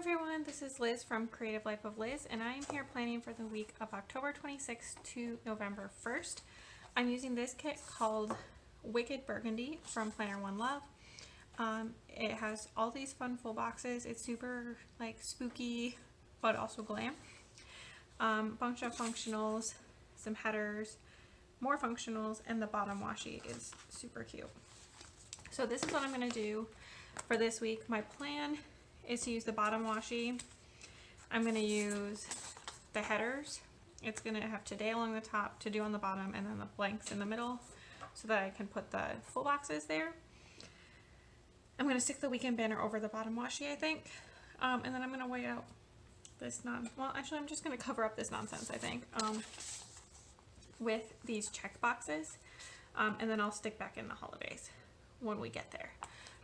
everyone, this is Liz from Creative Life of Liz, and I am here planning for the week of October 26th to November 1st. I'm using this kit called Wicked Burgundy from Planner One Love. It has all these fun full boxes. It's super like spooky, but also glam. Bunch of functionals, some headers, more functionals, and the bottom washi is super cute. So this is what I'm going to do for this week. My plan is to use the bottom washi. I'm going to use the headers. It's going to have today along the top, to do on the bottom, and then the blanks in the middle so that I can put the full boxes there. I'm going to stick the weekend banner over the bottom washi, I think. And then I'm going to white out this I'm just going to cover up this nonsense, I think, with these check boxes. And then I'll stick back in the holidays when we get there.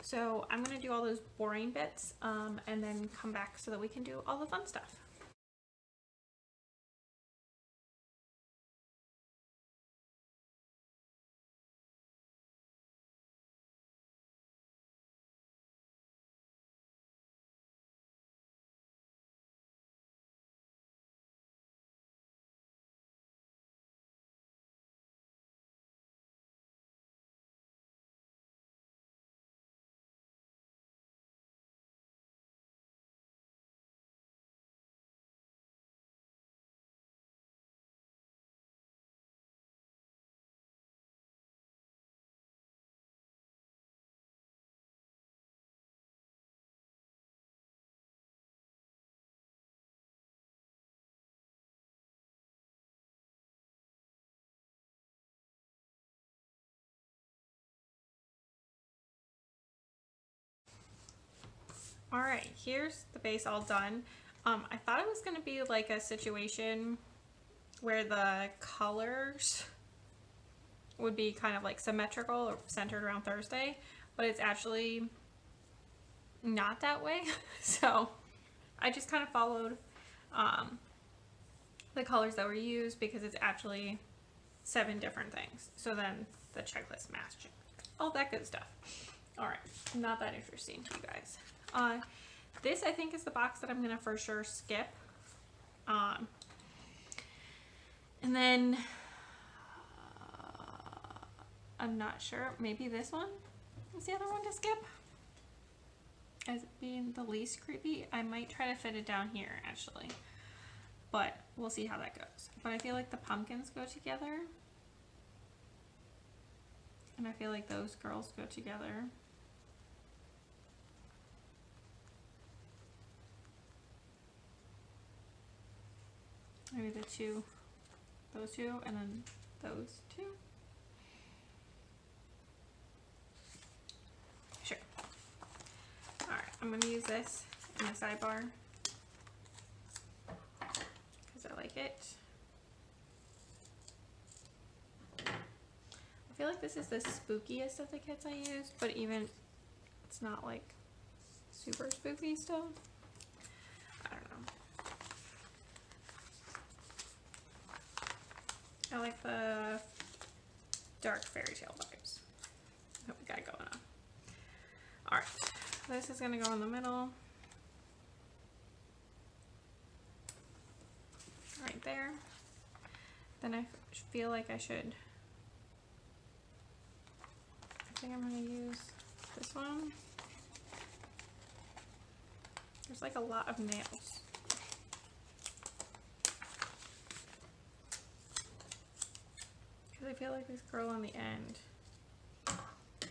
So I'm going to do all those boring bits and then come back so that we can do all the fun stuff. All right, here's the base all done. I thought it was going to be like a situation where the colors would be kind of like symmetrical or centered around Thursday, but it's actually not that way. So I just kind of followed the colors that were used because it's actually 7 different things. So then the checklist matched, all that good stuff. All right, not that interesting to you guys. This I think is the box that I'm gonna for sure skip. And then I'm not sure, maybe this one is the other one to skip as being the least creepy. I might try to fit it down here actually, but we'll see how that goes. But I feel like the pumpkins go together, and I feel like those girls go together. Maybe the two, those two, and then those two. Sure. All right, I'm going to use this in the sidebar because I like it. I feel like this is the spookiest of the kits I used, but even it's not like super spooky still. I don't know. I like the dark fairy tale vibes that we got going on. All right, this is gonna go in the middle, right there. Then I feel like I think I'm gonna use this one. There's like a lot of nails. I feel like this girl on the end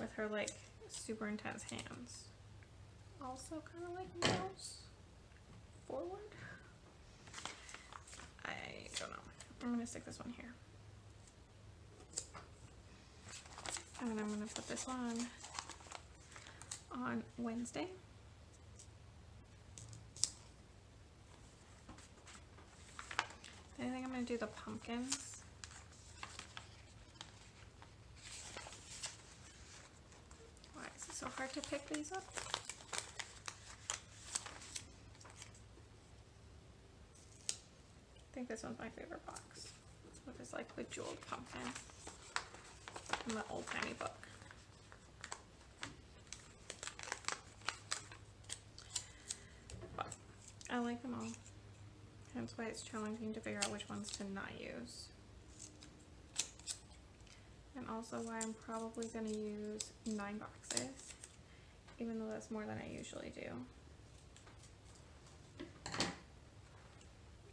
with her like super intense hands also kind of like nails forward. I don't know. I'm gonna stick this one here, and I'm gonna put this one on Wednesday. I think I'm gonna do the pumpkins. So hard to pick these up. I think this one's my favorite box. With this like bejeweled pumpkin in the old timey book. But I like them all. Hence why it's challenging to figure out which ones to not use. And also why I'm probably going to use 9 boxes, even though that's more than I usually do.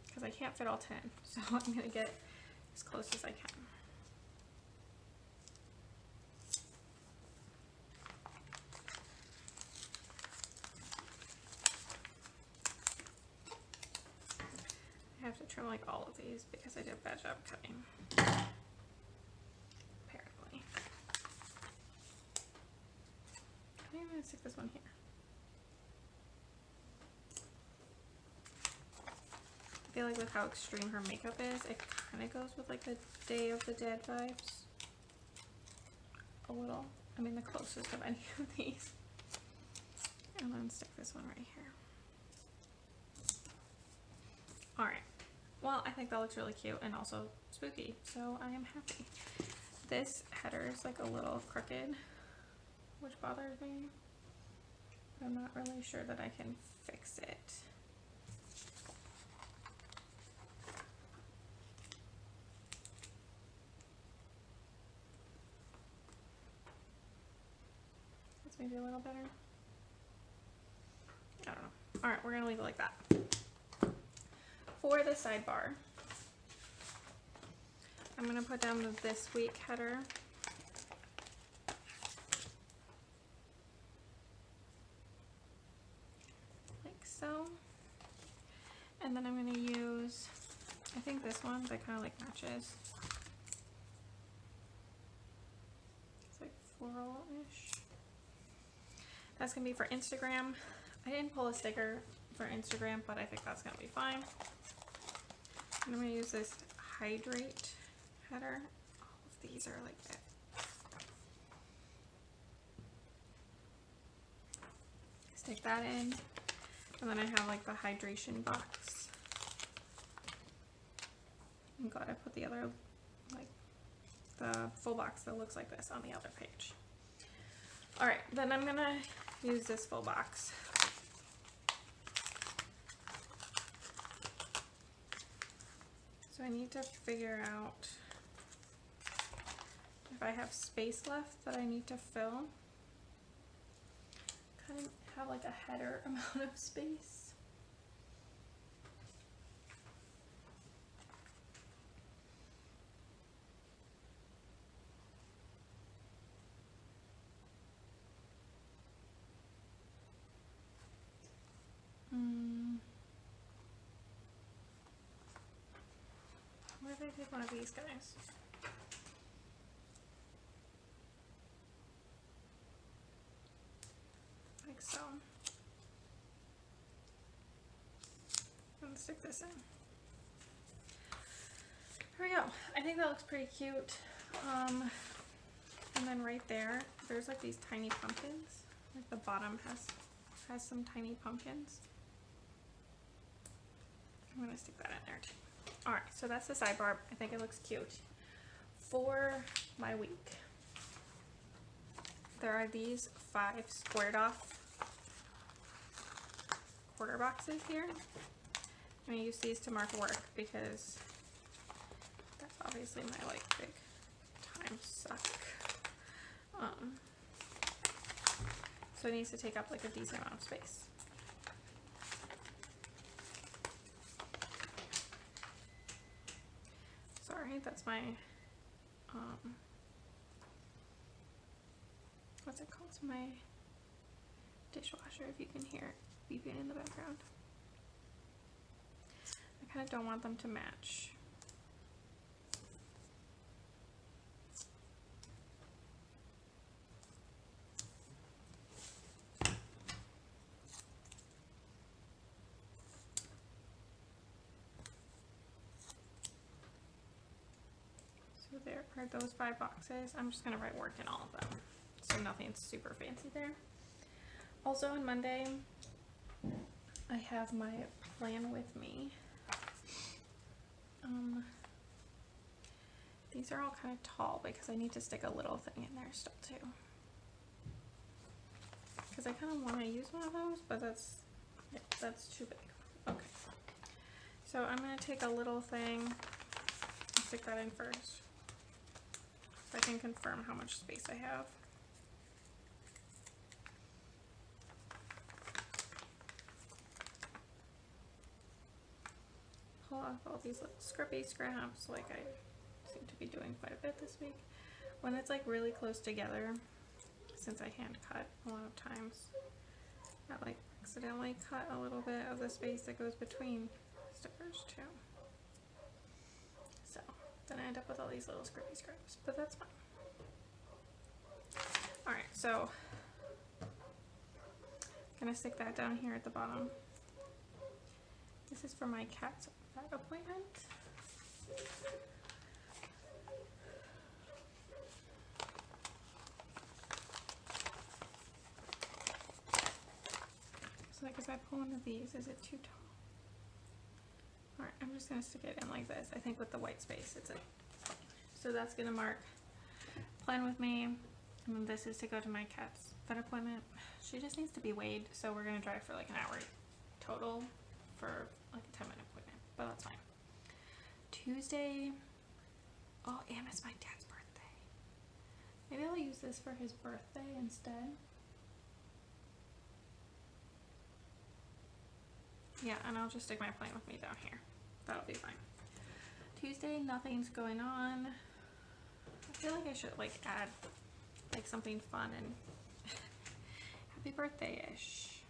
Because I can't fit all 10, so I'm going to get as close as I can. I have to trim like all of these because I did a bad job cutting. Apparently. I'm going to stick this one here. I feel like with how extreme her makeup is, it kind of goes with like the Day of the Dead vibes. A little. I mean the closest of any of these. And then stick this one right here. Alright. Well, I think that looks really cute and also spooky, so I am happy. This header is like a little crooked, which bothers me. I'm not really sure that I can fix it. That's maybe a little better. I don't know. Alright, we're gonna leave it like that. For the sidebar, I'm going to put down the This Week header. Like so. And then I'm going to use, I think this one that kind of like matches. It's like floral-ish. That's going to be for Instagram. I didn't pull a sticker for Instagram, but I think that's going to be fine. I'm going to use this Hydrate header. All of these are like that. Stick that in. And then I have like the hydration box. I'm glad I put the other, like the full box that looks like this on the other page. Alright, then I'm going to use this full box. So I need to figure out if I have space left that I need to fill. Kind of have like a header amount of space. What if I take one of these guys? Like so. And stick this in. There we go. I think that looks pretty cute. And then right there, there's like these tiny pumpkins. Like the bottom has some tiny pumpkins. I'm gonna stick that in there too. Alright, so that's the sidebar. I think it looks cute. For my week, there are these 5 squared off quarter boxes here. I'm going to use these to mark work because that's obviously my like big time suck. So it needs to take up like a decent amount of space. Sorry, that's my what's it called? It's my dishwasher, if you can hear it beeping in the background. I kind of don't want them to match. So there are those 5 boxes. I'm just going to write work in all of them. So nothing's super fancy there. Also on Monday, I have my plan with me. These are all kind of tall because I need to stick a little thing in there still too. Because I kind of want to use one of those, but that's too big. Okay. So I'm going to take a little thing and stick that in first so I can confirm how much space I have. Pull off all these little scrippy scraps like I seem to be doing quite a bit this week. When it's like really close together, since I hand cut a lot of times, I like accidentally cut a little bit of the space that goes between stickers too. So then I end up with all these little scrippy scraps, but that's fine. Alright, so I'm gonna stick that down here at the bottom. This is for my cat's vet appointment. So like if I pull one of these, is it too tall? Alright, I'm just going to stick it in like this. I think with the white space, it's it. So that's going to mark plan with me. And then this is to go to my cat's vet appointment. She just needs to be weighed, so we're going to drive for like an hour total for like a 10-minute appointment, but that's fine. Tuesday, oh, and it's my dad's birthday. Maybe I'll use this for his birthday instead. Yeah, and I'll just stick my plan with me down here. That'll be fine. Tuesday, nothing's going on. I feel like I should like add like something fun and happy birthday-ish.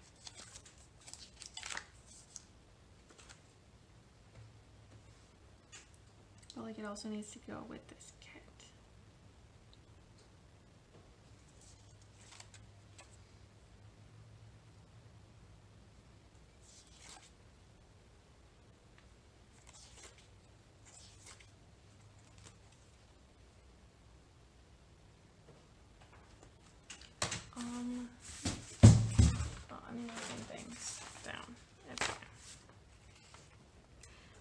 But like it also needs to go with this kit. Oh, I'm moving things down. It's fine.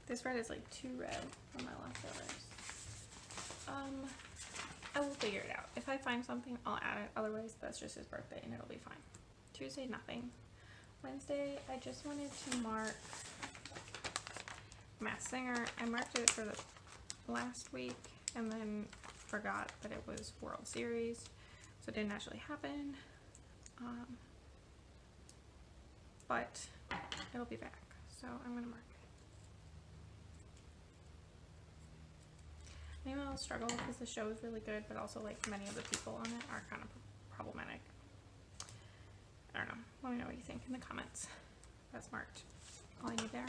This red is like too red for my leftovers. I will figure it out. If I find something, I'll add it. Otherwise, that's just his birthday and it'll be fine. Tuesday, nothing. Wednesday, I just wanted to mark Masked Singer. I marked it for the last week and then forgot that it was World Series, so it didn't actually happen. But it'll be back, so I'm gonna mark it. Maybe I'll struggle because the show is really good, but also like many of the people on it are kind of problematic. I don't know. Let me know what you think in the comments. That's marked. All I need there.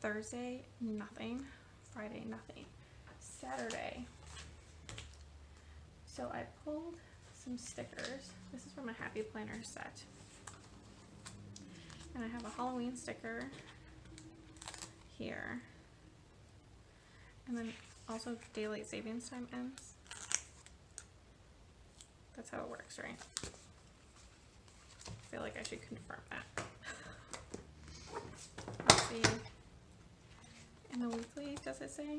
Thursday, nothing. Friday, nothing. Saturday. So I pulled some stickers. This is from a Happy Planner set. And I have a Halloween sticker here. And then also daylight savings time ends. That's how it works, right? I feel like I should confirm that. Let's see. In the weekly, does it say?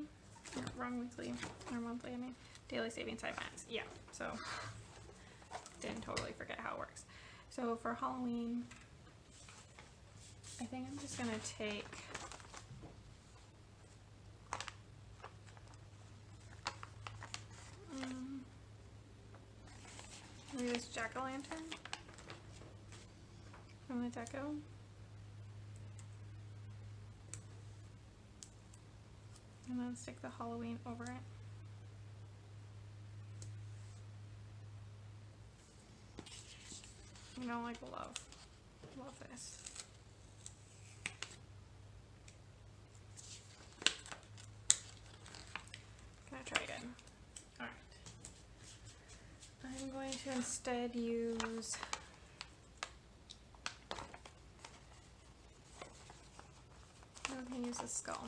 No, wrong weekly, or monthly, I mean. Daily savings time ends. Yeah, so didn't totally forget how it works. So for Halloween, I think I'm just gonna take maybe this jack-o'-lantern from the deco. And then stick the Halloween over it. You know, like love this. Gonna try again. Alright. I'm going to instead use I'm going to use a skull.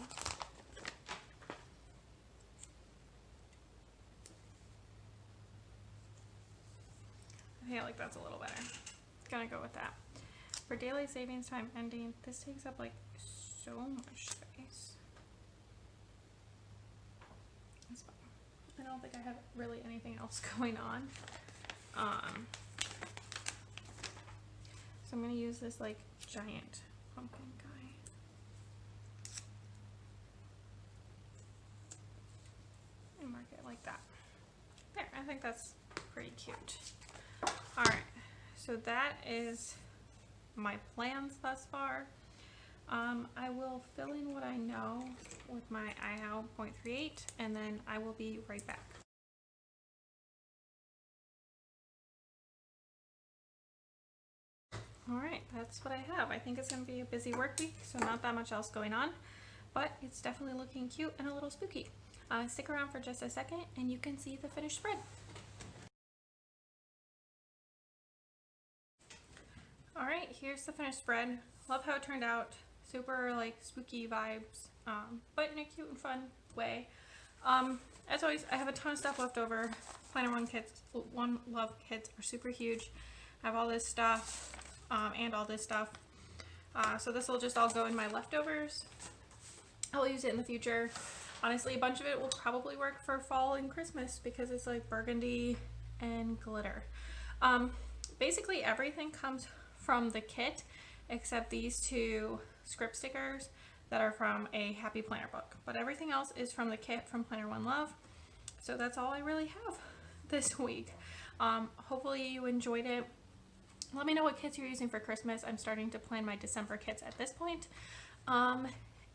I feel like that's a little better. Gonna go with that. For daily savings time ending, this takes up like so much space. That's fine. I don't think I have really anything else going on. So I'm gonna use this like giant pumpkin guy. think that's pretty cute. Alright, so that is my plans thus far. I will fill in what I know with my IHO 0.38 and then I will be right back. Alright, that's what I have. I think it's going to be a busy work week, so not that much else going on, but it's definitely looking cute and a little spooky. Stick around for just a second and you can see the finished spread. Alright, here's the finished spread. Love how it turned out. Super like spooky vibes, but in a cute and fun way. As always, I have a ton of stuff left over. Planner One Love kits are super huge. I have all this stuff and all this stuff. So this will just all go in my leftovers. I'll use it in the future. Honestly, a bunch of it will probably work for fall and Christmas because it's like burgundy and glitter. Basically everything comes from the kit except these two script stickers that are from a Happy Planner book, but everything else is from the kit from Planner One Love. So that's all I really have this week. Hopefully you enjoyed it. Let me know what kits you're using for Christmas. I'm starting to plan my December kits at this point.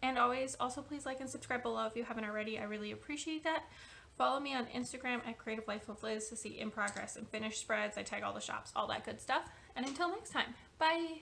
And always, also please like and subscribe below if you haven't already. I really appreciate that. Follow me on Instagram at Creative Life of Liz to see in progress and finished spreads. I tag all the shops, all that good stuff. And until next time, bye!